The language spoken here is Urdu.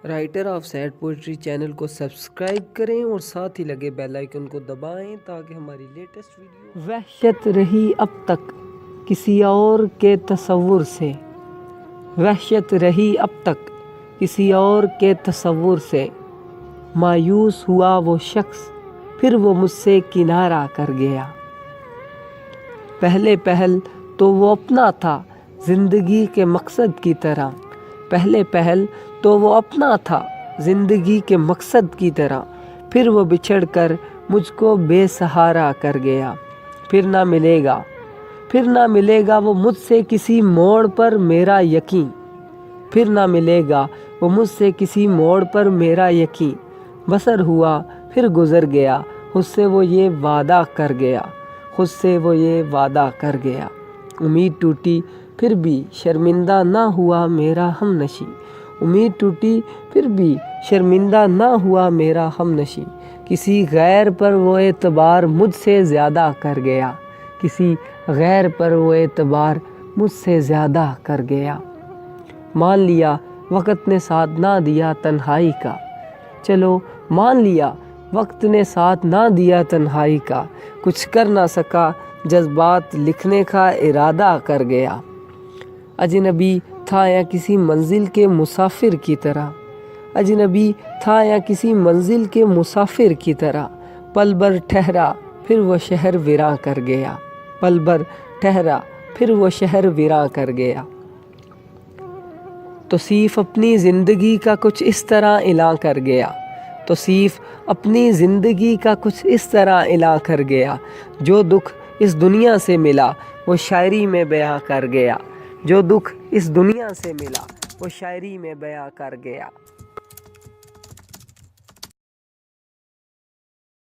Writer of sad poetry channel کو سبسکرائب کریں اور ساتھ ہی لگے بیل آئیکن کو دبائیں تاکہ ہماری لیٹسٹ ویڈیو وحشت رہی اب تک کسی اور کے تصور سے، وحشت رہی اب تک کسی اور کے تصور سے، مایوس ہوا وہ شخص پھر وہ مجھ سے کنارہ کر گیا۔ پہلے پہل تو وہ اپنا تھا زندگی کے مقصد کی طرح، پہلے پہل تو وہ اپنا تھا زندگی کے مقصد کی طرح، پھر وہ بچھڑ کر مجھ کو بے سہارا کر گیا۔ پھر نہ ملے گا وہ مجھ سے کسی موڑ پر میرا یقین، پھر نہ ملے گا وہ مجھ سے کسی موڑ پر میرا یقین، بسر ہوا پھر گزر گیا، خود سے وہ یہ وعدہ کر گیا، خود سے وہ یہ وعدہ کر گیا۔ امید ٹوٹی پھر بھی شرمندہ نہ ہوا میرا ہم نشیں، امید ٹوٹی پھر بھی شرمندہ نہ ہوا میرا ہم نشیں، کسی غیر پر وہ اعتبار مجھ سے زیادہ کر گیا، کسی غیر پر وہ اعتبار مجھ سے زیادہ کر گیا۔ مان لیا وقت نے ساتھ نہ دیا تنہائی کا، چلو مان لیا وقت نے ساتھ نہ دیا تنہائی کا، کچھ کر نہ سکا جذبات لکھنے کا ارادہ کر گیا۔ اجنبی تھا یا کسی منزل کے مسافر کی طرح، اجنبی تھا یا کسی منزل کے مسافر کی طرح، پل بھر ٹھہرا پھر وہ شہر ویراں کر گیا، پل بھر ٹھہرا پھر وہ شہر ویراں کر گیا۔ توصیف اپنی زندگی کا کچھ اس طرح اعلان کر گیا، توصیف اپنی زندگی کا کچھ اس طرح اعلان کر گیا، جو دکھ اس دنیا سے ملا وہ شاعری میں بیاں کر گیا، جو دکھ اس دنیا سے ملا وہ شاعری میں بیاں کر گیا۔